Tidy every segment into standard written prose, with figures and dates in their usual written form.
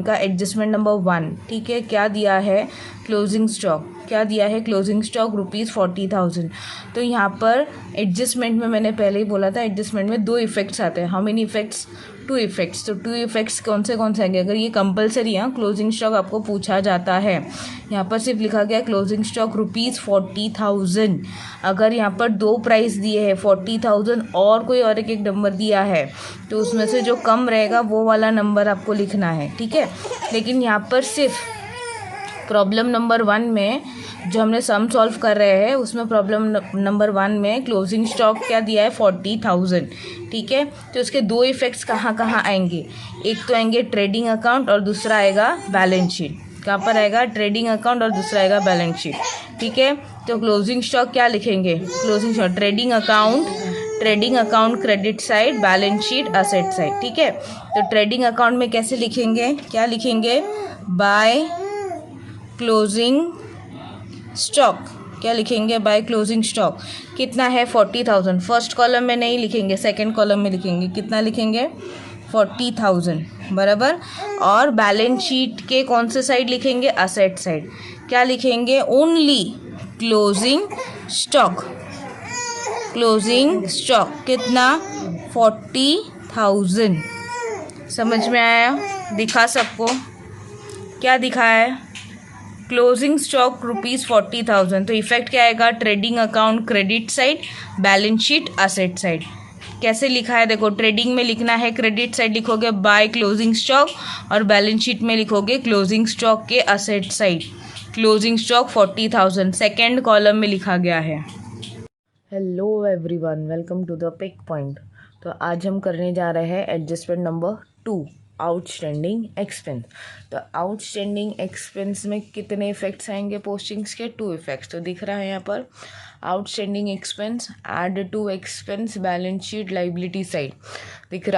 का adjustment number 1, ठीक है। क्या दिया है, क्लोजिंग स्टॉक, क्या दिया है, क्लोजिंग स्टॉक ₹40,000। तो यहाँ पर एडजस्टमेंट में मैंने पहले ही बोला था, एडजस्टमेंट में 2 इफेक्ट्स आते हैं। How many effects, 2 effects. तो 2 इफेक्ट्स कौन से आएंगे, अगर ये कंपलसरी है क्लोजिंग स्टॉक आपको पूछा जाता है। यहाँ पर सिर्फ लिखा गया क्लोजिंग स्टॉक ₹40,000। अगर यहाँ पर 2 प्राइस दिए हैं 40,000 और कोई और एक नंबर दिया है, तो उसमें से जो कम रहेगा वो वाला नंबर आपको लिखना है, ठीक है। लेकिन यहाँ पर सिर्फ प्रॉब्लम नंबर 1 में जो हमने सम सॉल्व कर रहे हैं उसमें प्रॉब्लम नंबर 1 में क्लोजिंग स्टॉक क्या दिया है, 40,000, ठीक है। तो इसके 2 इफेक्ट्स कहाँ कहाँ आएंगे, एक तो आएंगे ट्रेडिंग अकाउंट और दूसरा आएगा बैलेंस शीट। कहाँ पर आएगा, ट्रेडिंग अकाउंट और दूसरा आएगा बैलेंस शीट, ठीक है। तो क्लोजिंग स्टॉक क्या लिखेंगे, closing stock trading account credit side, balance sheet asset side, ठीक है। तो ट्रेडिंग अकाउंट में कैसे लिखेंगे, क्या लिखेंगे, बाय क्लोजिंग स्टॉक, क्या लिखेंगे, बाय क्लोजिंग स्टॉक। कितना है, 40,000। फर्स्ट कॉलम में नहीं लिखेंगे, सेकंड कॉलम में लिखेंगे। कितना लिखेंगे, 40,000, बराबर। और बैलेंस शीट के कौन से साइड लिखेंगे, असेट साइड। क्या लिखेंगे, only closing stock, closing stock कितना, 40,000। समझ में आया, दिखा सबको, क्या दिखा है, क्लोजिंग स्टॉक ₹40,000। तो इफेक्ट क्या आएगा, trading account credit side, balance sheet asset side. कैसे लिखा है, देखो, ट्रेडिंग में लिखना है क्रेडिट साइड लिखोगे बाय क्लोजिंग स्टॉक, और बैलेंस शीट में लिखोगे क्लोजिंग स्टॉक के asset side. Closing stock 40,000 second column में लिखा गया है। Hello everyone, welcome to the pick point. तो आज हम करने जा रहे हैं एडजस्टमेंट नंबर 2, आउटस्टैंडिंग एक्सपेंस। तो आउटस्टैंडिंग एक्सपेंस में कितने इफेक्ट्स आएंगे पोस्टिंग्स के, 2 इफेक्ट्स। तो दिख रहा है यहाँ पर outstanding expense add to expense balance sheet liability side. दिख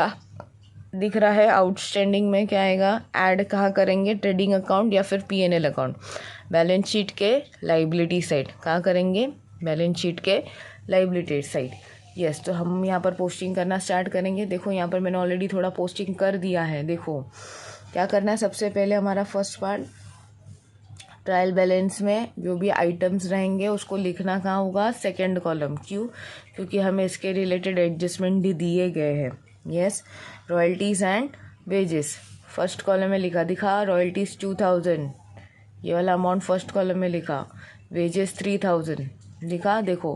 रहा है आउटस्टैंडिंग में क्या आएगा, ऐड कहाँ करेंगे, ट्रेडिंग अकाउंट या फिर P&L अकाउंट। बैलेंस शीट के लाइबिलिटी साइड कहाँ करेंगे, बैलेंस शीट के लाइबिलिटी साइड। यस, तो हम यहाँ पर पोस्टिंग करना स्टार्ट करेंगे। देखो यहाँ पर मैंने ऑलरेडी थोड़ा पोस्टिंग कर दिया है। देखो क्या करना है, सबसे पहले हमारा फर्स्ट पार्ट, ट्रायल बैलेंस में जो भी आइटम्स रहेंगे उसको लिखना कहाँ होगा, सेकंड कॉलम। क्यों, क्योंकि हमें इसके रिलेटेड एडजस्टमेंट भी दिए गए हैं। Yes, royalties and wages first column में लिखा, दिखा, रॉयल्टीज़ 2,000, ये वाला अमाउंट फर्स्ट कॉलम में लिखा, वेजेस 3,000 लिखा। देखो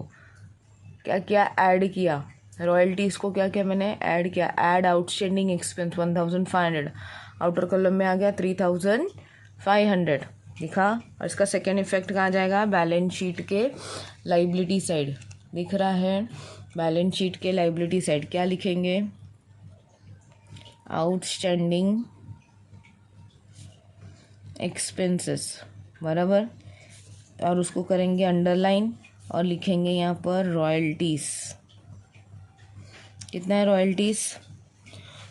क्या क्या ऐड किया, रॉयल्टीज़ को क्या क्या मैंने ऐड किया, add outstanding expense 1,500, outer column में आ गया 3,500 लिखा। और इसका सेकेंड इफेक्ट कहाँ जाएगा, बैलेंस शीट के लाइबिलिटी साइड। दिख रहा है बैलेंस शीट के लाइबिलिटी साइड, क्या लिखेंगे, आउटस्टैंडिंग एक्सपेंसेस, बराबर। और उसको करेंगे अंडरलाइन और लिखेंगे यहाँ पर रॉयल्टीज़। कितना है रॉयल्टीज़,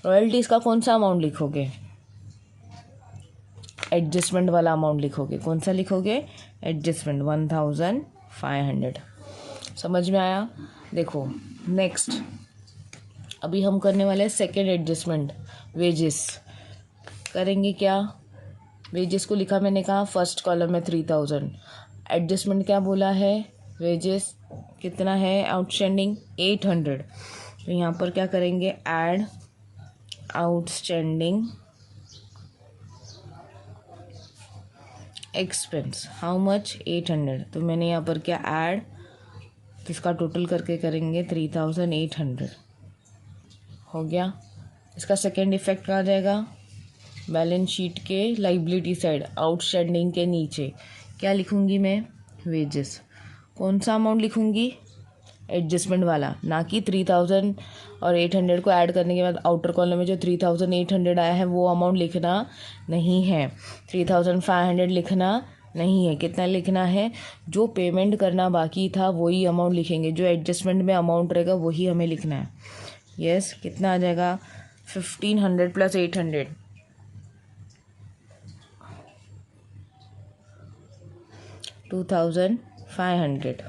रॉयल्टीज़ का कौन सा अमाउंट लिखोगे, एडजस्टमेंट वाला अमाउंट लिखोगे। कौन सा लिखोगे, एडजस्टमेंट 1,500। समझ में आया। देखो नेक्स्ट, अभी हम करने वाले हैं सेकेंड एडजस्टमेंट, वेजेस। करेंगे क्या, वेजेस को लिखा मैंने कहा फर्स्ट कॉलम में 3,000। एडजस्टमेंट क्या बोला है, वेजेस कितना है आउटस्टैंडिंग 800। तो यहाँ पर क्या करेंगे, add outstanding expense, how much, 800। तो मैंने यहाँ पर क्या ऐड, इसका टोटल करके करेंगे 3,800, हो गया। इसका सेकेंड इफेक्ट कहाँ जाएगा, बैलेंस शीट के लाइबिलिटी साइड, आउटस्टैंडिंग के नीचे क्या लिखूंगी मैं, वेजेस। कौन सा अमाउंट लिखूंगी, एडजस्टमेंट वाला, ना कि 3,000 और 800 को ऐड करने के बाद आउटर कॉलम में जो 3,800 आया है वो अमाउंट लिखना नहीं है, 3,500 लिखना नहीं है। कितना लिखना है, जो पेमेंट करना बाकी था वही अमाउंट लिखेंगे, जो एडजस्टमेंट में अमाउंट रहेगा वही हमें लिखना है। यस, कितना आ जाएगा, 1,500 प्लस 800, 2,500।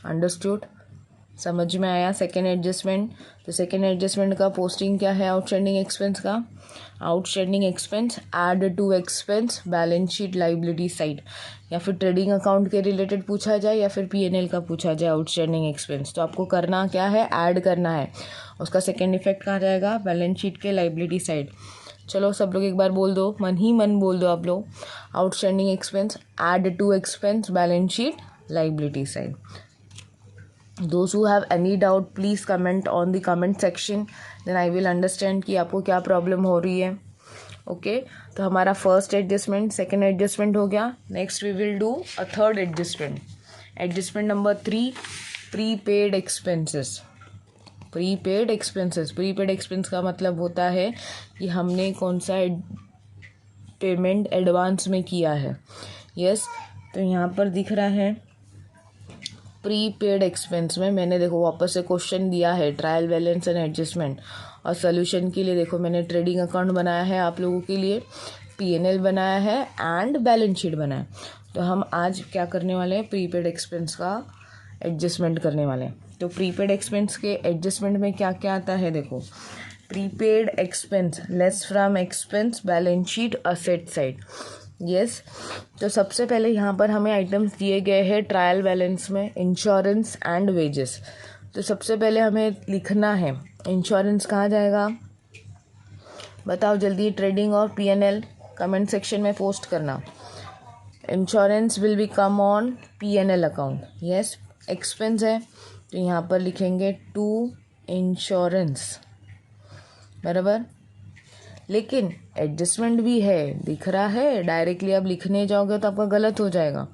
अंडरस्टूड। समझ में आया। सेकेंड एडजस्टमेंट, तो सेकेंड एडजस्टमेंट का पोस्टिंग क्या है आउटस्टैंडिंग एक्सपेंस का, outstanding expense add to expense balance sheet liability side, या फिर ट्रेडिंग अकाउंट के रिलेटेड पूछा जाए या फिर पीएनएल का पूछा जाए आउटस्टैंडिंग एक्सपेंस, तो आपको करना क्या है, ऐड करना है। उसका सेकेंड इफेक्ट कहाँ जाएगा, बैलेंस शीट के लाइबिलिटी साइड। चलो सब लोग एक बार बोल दो, मन ही मन बोल दो आप लोग, outstanding expense add to expense balance sheet liability side. Those who have any doubt please comment on the comment section, then I will understand कि आपको क्या प्रॉब्लम हो रही है। ओके तो हमारा फर्स्ट एडजस्टमेंट, सेकेंड एडजस्टमेंट हो गया। Next we will do a third adjustment, adjustment number 3, prepaid expenses. Prepaid expenses, prepaid expense का मतलब होता है कि हमने कौन सा पेमेंट एडवांस में किया है। यस तो यहाँ पर दिख रहा है प्रीपेड एक्सपेंस में मैंने देखो वापस से क्वेश्चन दिया है, ट्रायल बैलेंस एंड एडजस्टमेंट, और सोल्यूशन के लिए देखो मैंने ट्रेडिंग अकाउंट बनाया है आप लोगों के लिए, पीएनएल बनाया है एंड बैलेंस शीट बनाया। तो हम आज क्या करने वाले हैं, प्रीपेड एक्सपेंस का एडजस्टमेंट करने वाले हैं। तो प्रीपेड एक्सपेंस के एडजस्टमेंट में क्या क्या आता है देखो, prepaid expense less from expense balance sheet asset side. Yes तो सबसे पहले यहाँ पर हमें आइटम्स दिए गए हैं ट्रायल बैलेंस में, इंश्योरेंस एंड वेजेस। तो सबसे पहले हमें लिखना है इंश्योरेंस कहाँ जाएगा, बताओ जल्दी, ट्रेडिंग और पीएनएल कमेंट सेक्शन में पोस्ट करना। Insurance will be come on PNL account. Yes expense है तो यहाँ पर लिखेंगे टू इंश्योरेंस, बराबर। लेकिन एडजस्टमेंट भी है, दिख रहा है, डायरेक्टली आप लिखने जाओगे तो आपका गलत हो जाएगा,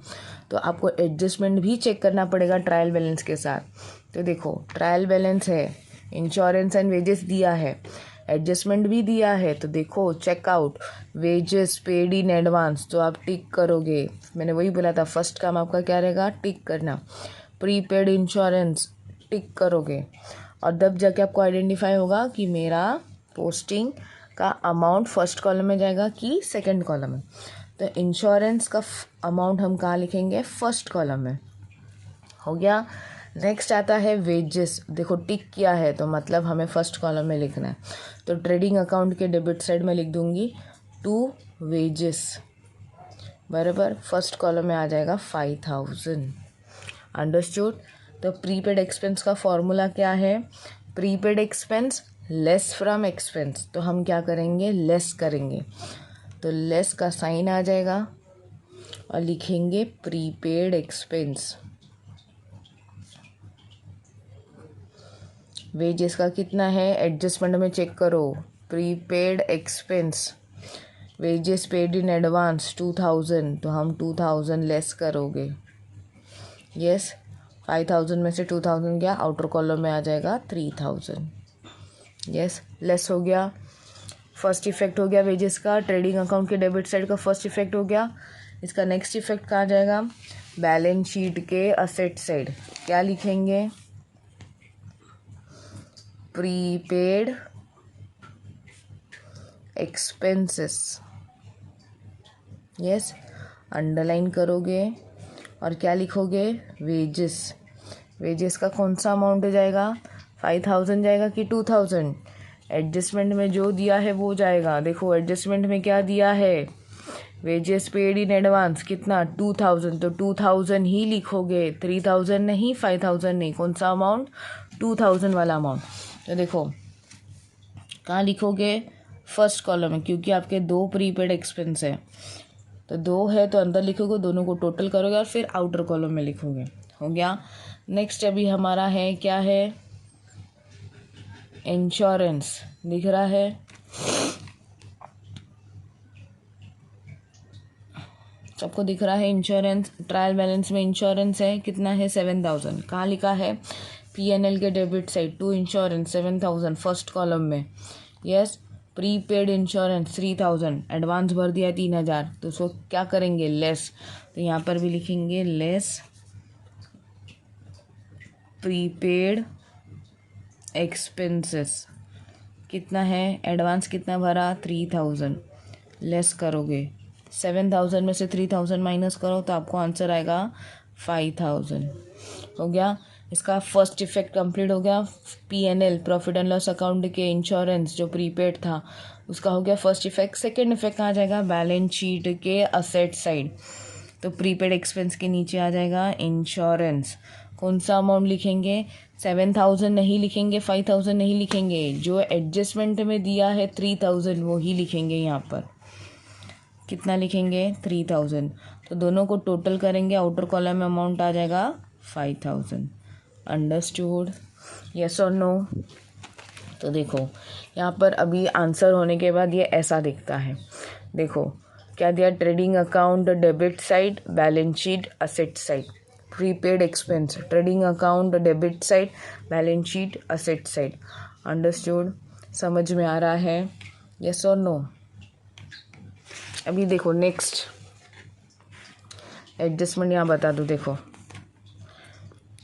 तो आपको एडजस्टमेंट भी चेक करना पड़ेगा ट्रायल बैलेंस के साथ। तो देखो ट्रायल बैलेंस है, इंश्योरेंस एंड वेजेस दिया है, एडजस्टमेंट भी दिया है, तो देखो checkout wages paid in advance, तो आप टिक करोगे। मैंने वही बोला था फर्स्ट काम आपका क्या रहेगा, टिक करना। प्रीपेड इंश्योरेंस टिक करोगे, और तब जाके आपको आइडेंटिफाई होगा कि मेरा पोस्टिंग का अमाउंट फर्स्ट कॉलम में जाएगा कि सेकंड कॉलम में। तो इंश्योरेंस का अमाउंट हम कहाँ लिखेंगे, फर्स्ट कॉलम में, हो गया। नेक्स्ट आता है वेजेस, देखो टिक किया है तो मतलब हमें फर्स्ट कॉलम में लिखना है, तो ट्रेडिंग अकाउंट के डेबिट साइड में लिख दूंगी टू वेजेस, बराबर, फर्स्ट कॉलम में आ जाएगा 5000। अंडरस्टूड। तो प्रीपेड एक्सपेंस का फॉर्मूला क्या है, prepaid expense less from expense, तो हम क्या करेंगे, लेस करेंगे, तो लेस का साइन आ जाएगा और लिखेंगे प्रीपेड एक्सपेंस। वेजेस का कितना है, एडजस्टमेंट में चेक करो, prepaid expense wages paid in advance 2000, तो हम 2000 लेस करोगे। यस 5000 में से 2000 गया, आउटर कॉलम में आ जाएगा 3000। यस लेस हो गया, फर्स्ट इफेक्ट हो गया वेजेस का, ट्रेडिंग अकाउंट के डेबिट साइड का फर्स्ट इफेक्ट हो गया। इसका नेक्स्ट इफेक्ट कहाँ जाएगा, बैलेंस शीट के असेट साइड, क्या लिखेंगे, प्रीपेड एक्सपेंसेस। यस अंडरलाइन करोगे और क्या लिखोगे, वेजेस। वेजेस का कौन सा अमाउंट जाएगा, 5000 जाएगा कि 2000, एडजस्टमेंट में जो दिया है वो जाएगा। देखो एडजस्टमेंट में क्या दिया है, वेजेस पेड इन एडवांस कितना 2000, तो 2000 ही लिखोगे, 3000 नहीं, 5000 नहीं, कौन सा अमाउंट, 2000 वाला अमाउंट। तो देखो कहाँ लिखोगे, फर्स्ट कॉलम में, क्योंकि आपके दो प्रीपेड एक्सपेंस है, तो दो है तो अंदर लिखोगे, दोनों को टोटल करोगे और फिर आउटर कॉलम में लिखोगे, हो गया। नेक्स्ट अभी हमारा है क्या है, इंश्योरेंस, दिख रहा है, सबको दिख रहा है इंश्योरेंस। ट्रायल बैलेंस में इंश्योरेंस है, कितना है 7000, कहाँ लिखा है, पीएनएल के debit side to insurance 7000 first column में। यस प्रीपेड इंश्योरेंस 3000, एडवांस भर दिया 3000, तो उसको क्या करेंगे, लेस, तो यहाँ पर भी लिखेंगे लेस प्रीपेड एक्सपेंसेस, कितना है, एडवांस कितना भरा 3000, लेस करोगे, 7000 में से 3000 माइनस करो तो आपको आंसर आएगा 5000, हो गया। इसका फर्स्ट इफेक्ट कंप्लीट हो गया। P&L profit and loss account के इंश्योरेंस जो प्रीपेड था उसका हो गया फर्स्ट इफेक्ट। सेकंड इफेक्ट कहाँ जाएगा, बैलेंस शीट के असेट साइड। तो प्रीपेड एक्सपेंस के नीचे आ जाएगा इंश्योरेंस। कौन सा अमाउंट लिखेंगे, 7,000 नहीं लिखेंगे, 5,000 नहीं लिखेंगे, जो एडजस्टमेंट में दिया है 3,000 वो ही लिखेंगे। यहाँ पर कितना लिखेंगे, 3,000। तो दोनों को टोटल करेंगे, आउटर कॉलम में अमाउंट आ जाएगा 5,000। अंडरस्टूड, यस और नो। तो देखो यहाँ पर अभी आंसर होने के बाद ये ऐसा दिखता है। देखो क्या दिया, trading account debit side, balance sheet asset side, prepaid expense, trading account debit side, balance sheet asset side. Understood, समझ में आ रहा है, यस और नो। अभी देखो नेक्स्ट एडजस्टमेंट यहाँ बता दूँ। देखो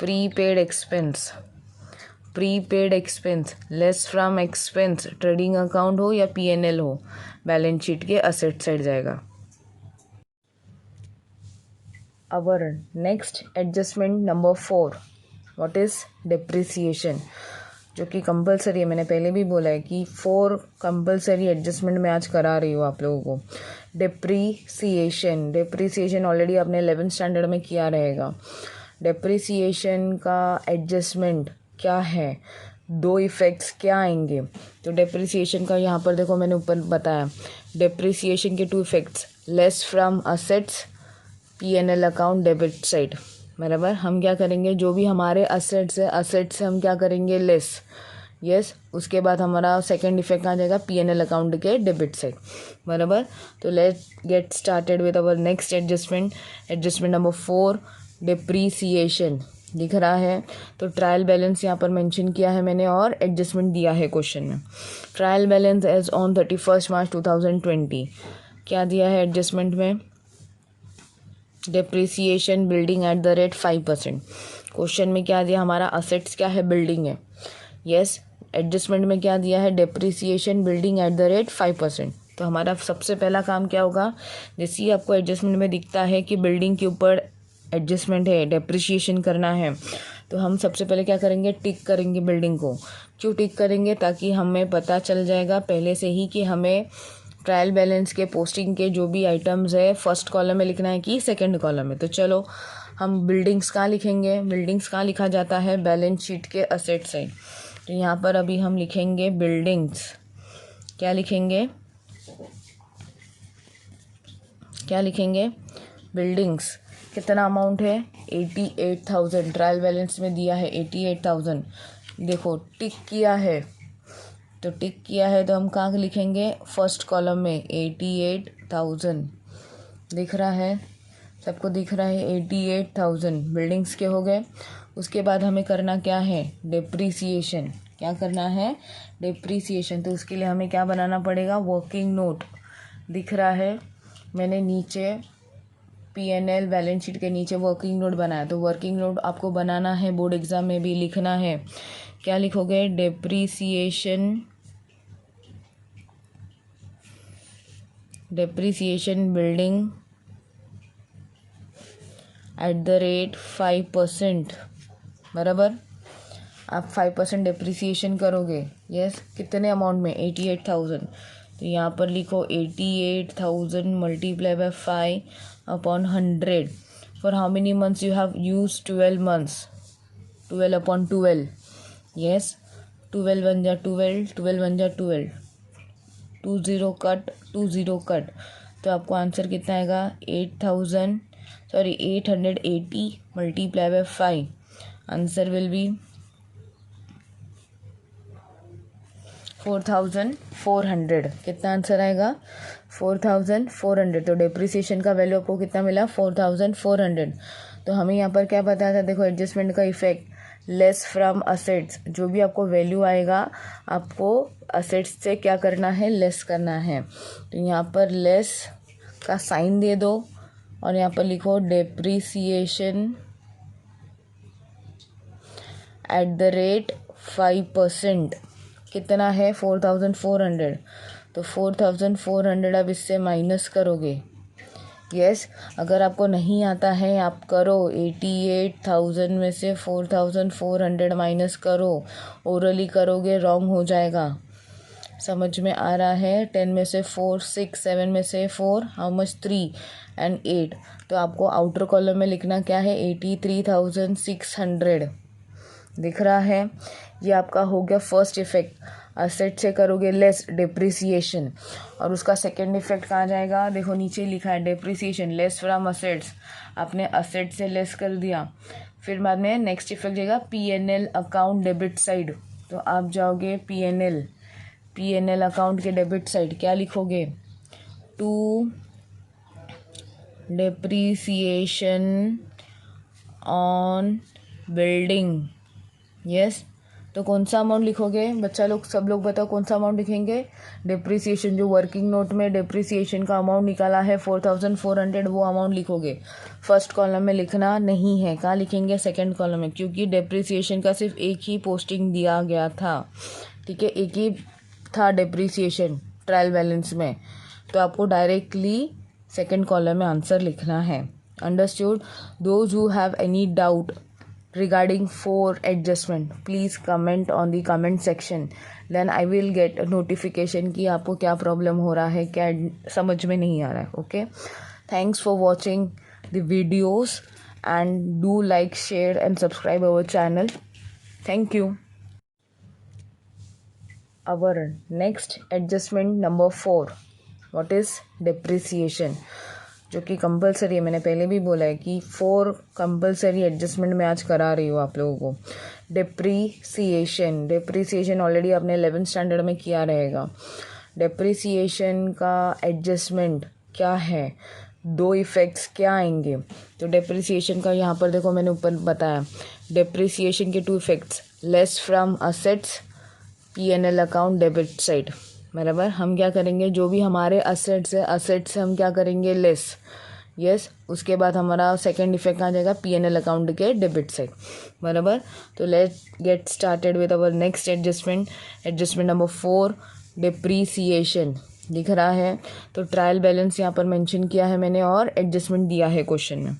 prepaid expense, prepaid expense less from expense, trading account हो या P&L हो, बैलेंस शीट के असेट साइड जाएगा। Our next adjustment number 4, what is depreciation, जो कि कंपलसरी है। मैंने पहले भी बोला है कि 4 कंपलसरी एडजस्टमेंट मैं आज करा रही हूँ आप लोगों को। डिप्रिसिएशन, डिप्रिसिएशन ऑलरेडी आपने 11th स्टैंडर्ड में किया रहेगा। डिप्रिसिएशन का एडजस्टमेंट क्या है, 2 इफ़ेक्ट्स क्या आएंगे। तो डिप्रिसिएशन का यहाँ पर देखो मैंने ऊपर बताया, डिप्रिसिएशन के 2 effects, less from assets, P&L account debit side. बराबर, हम क्या करेंगे, जो भी हमारे असेट्स है, असेट से हम क्या करेंगे, लेस। यस, उसके बाद हमारा सेकंड इफेक्ट आ जाएगा P&L अकाउंट के डेबिट साइड। बराबर, तो let's get started with our next adjustment. Adjustment number 4, depreciation. दिख रहा है, तो ट्रायल बैलेंस यहाँ पर मेंशन किया है मैंने और एडजस्टमेंट दिया है क्वेश्चन में। ट्रायल बैलेंस एज ऑन 31 मार्च 2020 क्या दिया है एडजस्टमेंट में, depreciation building at the rate 5%। Question में क्या दिया, हमारा असेट्स क्या है, बिल्डिंग है। यस, एडजस्टमेंट में क्या दिया है, depreciation building at the rate 5%। तो हमारा सबसे पहला काम क्या होगा, जैसे ही आपको एडजस्टमेंट में दिखता है कि बिल्डिंग के ऊपर एडजस्टमेंट है, डिप्रिसिएशन करना है, तो हम सबसे पहले क्या करेंगे, टिक करेंगे बिल्डिंग को। क्यों टिक करेंगे, ताकि हमें पता चल जाएगा पहले से ही कि हमें ट्रायल बैलेंस के पोस्टिंग के जो भी आइटम्स है फर्स्ट कॉलम में लिखना है कि सेकंड कॉलम में। तो चलो हम बिल्डिंग्स कहाँ लिखेंगे, बिल्डिंग्स कहाँ लिखा जाता है, बैलेंस शीट के असेट साइड। तो यहाँ पर अभी हम लिखेंगे बिल्डिंग्स। क्या लिखेंगे, क्या लिखेंगे, बिल्डिंग्स। कितना अमाउंट है, 88,000 ट्रायल बैलेंस में दिया है 88,000। देखो टिक किया है, तो टिक किया है तो हम कहाँ लिखेंगे, फर्स्ट कॉलम में 88,000। दिख रहा है, सबको दिख रहा है, 88,000 बिल्डिंग्स के हो गए। उसके बाद हमें करना क्या है, डिप्रिसिएशन। क्या करना है, डिप्रिसिएशन। तो उसके लिए हमें क्या बनाना पड़ेगा, वर्किंग नोट। दिख रहा है, मैंने नीचे P&L बैलेंस शीट के नीचे वर्किंग नोट बनाया। तो वर्किंग नोट आपको बनाना है, बोर्ड एग्जाम में भी लिखना है। क्या लिखोगे, depreciation, depreciation building at the rate 5%। बराबर, आप 5% डिप्रिसिएशन करोगे। यस, कितने अमाउंट में, 88,000। तो यहाँ पर लिखो 88,000 multiply by 5/100। For how many months you have use, 12 months, 12/12। Yes, 12 बन जा 12, 12 बन जा 12, 20 कट, 20 कट। तो आपको आंसर कितना आएगा, 880 multiply by 5। Answer will be 4,400। कितना आंसर आएगा, 4,400। तो डिप्रिसिएशन का वैल्यू आपको कितना मिला, 4,400। तो हमें यहाँ पर क्या बताया था, देखो एडजस्टमेंट का इफेक्ट, लेस फ्रॉम असेट्स। जो भी आपको वैल्यू आएगा आपको असेट्स से क्या करना है, लेस करना है। तो यहाँ पर लेस का साइन दे दो और यहाँ पर लिखो डिप्रिसिएशन एट द रेट 5%। कितना है, 4,400। तो 4,400 अब इससे माइनस करोगे, यस अगर आपको नहीं आता है आप करो 88,000 में से 4,400 माइनस करो, ओरली करोगे रॉन्ग हो जाएगा। समझ में आ रहा है? 10 में से 4 6, 7 में से 4 हाउ मच 3 एंड 8। तो आपको आउटर कॉलम में लिखना क्या है 83,600 दिख रहा है। ये आपका हो गया फर्स्ट इफेक्ट। असेट से करोगे लेस डिप्रिसिएशन, और उसका सेकंड इफेक्ट कहाँ जाएगा? देखो नीचे लिखा है डिप्रिसिएशन लेस फ्रॉम असेट्स, आपने असेट से लेस कर दिया। फिर बाद में नेक्स्ट इफेक्ट जाएगा पीएनएल अकाउंट डेबिट साइड। तो आप जाओगे पीएनएल अकाउंट के डेबिट साइड, क्या लिखोगे? To depreciation on building. Yes तो कौन सा अमाउंट लिखोगे बच्चा लोग? सब लोग बताओ कौन सा अमाउंट लिखेंगे? डिप्रिसिएशन, जो वर्किंग नोट में डिप्रिसिएशन का अमाउंट निकाला है 4,400, वो अमाउंट लिखोगे। फर्स्ट कॉलम में लिखना नहीं है, कहाँ लिखेंगे? सेकंड कॉलम में, क्योंकि डिप्रिसिएशन का सिर्फ एक ही पोस्टिंग दिया गया था। ठीक है, एक ही था डिप्रिसिएशन ट्रायल बैलेंस में, तो आपको डायरेक्टली सेकंड कॉलम में आंसर लिखना है। Understood? Those who have any doubt regarding 4 adjustment please comment on the comment section, then I will get a notification कि आपको क्या प्रॉब्लम हो रहा है, क्या समझ में नहीं आ रहा है। Okay, thanks for watching the videos and do like share and subscribe our channel. Thank you. Our next adjustment number 4, what is depreciation, जो कि कंपलसरी है। मैंने पहले भी बोला है कि 4 कंपलसरी एडजस्टमेंट मैं आज करा रही हूँ आप लोगों को। डिप्रीसिएशन ऑलरेडी आपने 11th स्टैंडर्ड में किया रहेगा। डिप्रीसिएशन का एडजस्टमेंट क्या है, 2 इफ़ेक्ट्स क्या आएंगे? तो डिप्रीसिएशन का यहाँ पर देखो मैंने ऊपर बताया, डिप्रीसिएशन के 2 effects, less from assets, PNL account debit side. बराबर, हम क्या करेंगे, जो भी हमारे असेट्स है, असेट से हम क्या करेंगे? लेस। यस उसके बाद हमारा सेकंड इफेक्ट आ जाएगा पीएनएल अकाउंट के डेबिट साइड। बराबर, तो let get started with our next adjustment number 4, depreciation. दिख रहा है? तो ट्रायल बैलेंस यहाँ पर मेंशन किया है मैंने और एडजस्टमेंट दिया है क्वेश्चन में।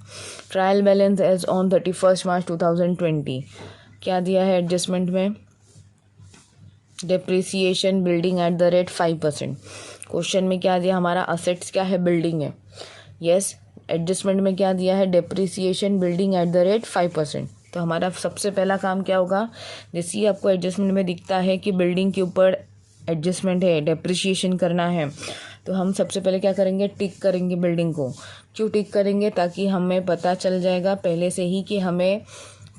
ट्रायल बैलेंस एज ऑन 31 मार्च 2020, क्या दिया है एडजस्टमेंट में? Depreciation building at the rate 5%। Question में क्या दिया? हमारा असेट्स क्या है? बिल्डिंग है। यस एडजस्टमेंट में क्या दिया है? Depreciation building at the rate 5%। तो हमारा सबसे पहला काम क्या होगा? जैसे ही आपको एडजस्टमेंट में दिखता है कि बिल्डिंग के ऊपर एडजस्टमेंट है, डिप्रिसिएशन करना है, तो हम सबसे पहले क्या करेंगे? टिक करेंगे बिल्डिंग को। क्यों टिक करेंगे? ताकि हमें पता चल जाएगा पहले से ही कि हमें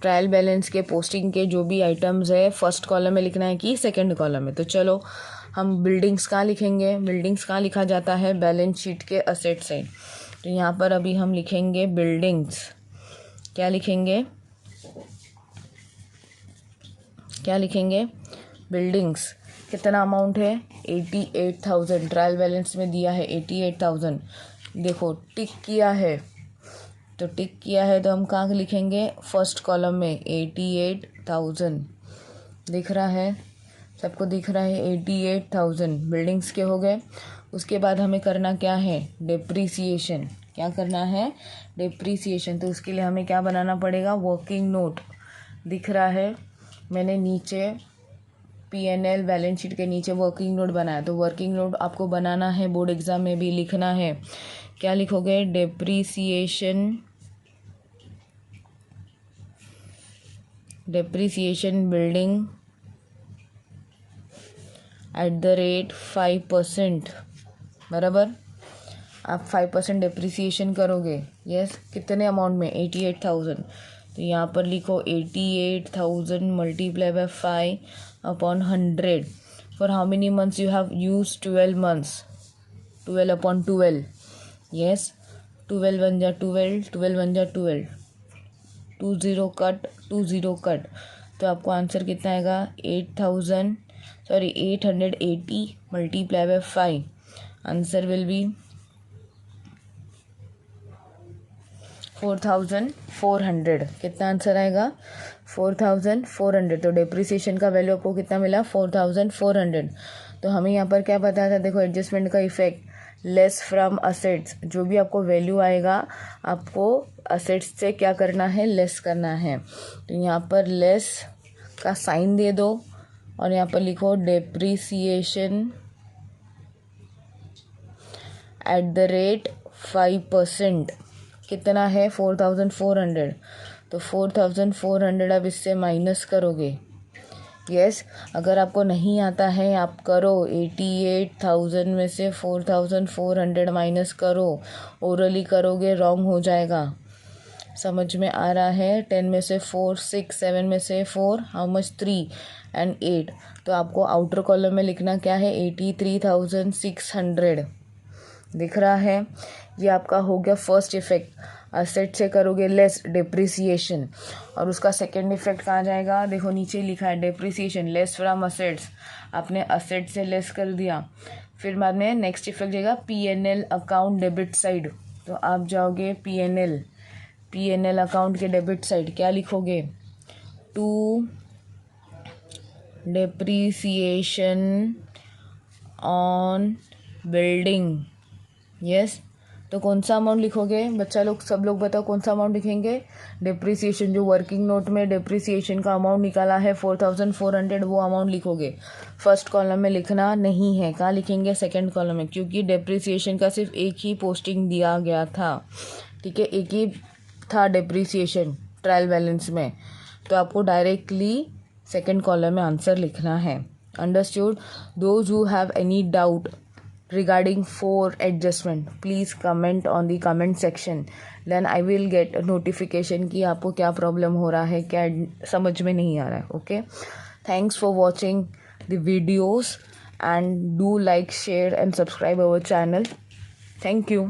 ट्रायल बैलेंस के पोस्टिंग के जो भी आइटम्स है फर्स्ट कॉलम में लिखना है कि सेकंड कॉलम में। तो चलो हम बिल्डिंग्स कहाँ लिखेंगे? बिल्डिंग्स कहाँ लिखा जाता है? बैलेंस शीट के असेट साइड। तो यहाँ पर अभी हम लिखेंगे बिल्डिंग्स। क्या लिखेंगे? क्या लिखेंगे? बिल्डिंग्स। कितना अमाउंट है? 88,000 ट्रायल बैलेंस में दिया है 88,000। देखो टिक किया है, तो टिक किया है तो हम कहाँ लिखेंगे? फर्स्ट कॉलम में 88,000। दिख रहा है? सबको दिख रहा है? 88,000 बिल्डिंग्स के हो गए। उसके बाद हमें करना क्या है? डिप्रिसिएशन। क्या करना है? डिप्रिसिएशन। तो उसके लिए हमें क्या बनाना पड़ेगा? Working note. दिख रहा है? मैंने नीचे पीएनएल बैलेंस शीट के नीचे वर्किंग नोट बनाया, तो वर्किंग नोट आपको बनाना है, बोर्ड एग्जाम में भी लिखना है। क्या लिखोगे? Depreciation building at the rate 5%। बराबर, आप 5% डिप्रिसिएशन करोगे। यस कितने अमाउंट में? 88,000। तो यहाँ पर लिखो 88,000 multiply by 5/100। For how many months you have use? 12 months. 12/12। Yes 12 बन जा 12, 12 बन जा 12, 20 कट 20 कट। तो आपको आंसर कितना आएगा? 880 multiply by 5। Answer will be 4,400। कितना आंसर आएगा? 4,400। तो डिप्रिसिएशन का वैल्यू आपको कितना मिला? 4,400। तो हमें यहाँ पर क्या पता था? देखो एडजस्टमेंट का इफेक्ट, लेस फ्रॉम असेट्स, जो भी आपको वैल्यू आएगा आपको असेट्स से क्या करना है, लेस करना है। तो यहाँ पर लेस का साइन दे दो और यहाँ पर लिखो डेप्रीसिएशन एट द रेट 5%। कितना है, 4400। तो 4400 अब इससे माइनस करोगे। यस अगर आपको नहीं आता है आप करो, 88,000 में से 4400 माइनस करो, ओरली करोगे रॉन्ग हो जाएगा। समझ में आ रहा है? 10 में से 4 6, 7 में से 4, हाउ मच 3 एंड 8। तो आपको आउटर कॉलम में लिखना क्या है, 83,600 दिख रहा है। ये आपका हो गया फर्स्ट इफेक्ट, असेट से करोगे लेस डेप्रिसिएशन। और उसका सेकंड इफेक्ट कहाँ जाएगा, देखो नीचे लिखा है डेप्रिसिएशन लेस फ्रॉम असेट्स, आपने असेट से लेस कर दिया। फिर बाद में नेक्स्ट इफेक्ट जाएगा P&L अकाउंट डेबिट साइड। तो आप जाओगे P&L अकाउंट के डेबिट साइड, क्या लिखोगे, to depreciation on building. Yes तो कौन सा अमाउंट लिखोगे बच्चा लोग, सब लोग बताओ कौन सा अमाउंट लिखेंगे, डेप्रिसिएशन। जो वर्किंग नोट में डेप्रिसिएशन का अमाउंट निकाला है 4400, वो अमाउंट लिखोगे। फर्स्ट कॉलम में लिखना नहीं है, कहाँ लिखेंगे, सेकंड कॉलम में, क्योंकि डेप्रिसिएशन का सिर्फ एक ही पोस्टिंग दिया गया था। ठीक है, एक ही था डेप्रिसिएशन ट्रायल बैलेंस में, तो आपको डायरेक्टली सेकंड कॉलम में आंसर लिखना है। Understood? Those who have any doubt regarding 4 adjustment please comment on the comment section, then I will get a notification कि आपको क्या प्रॉब्लम हो रहा है, क्या समझ में नहीं आ रहा है। Okay, thanks for watching the videos and do like, share and subscribe our channel. Thank you.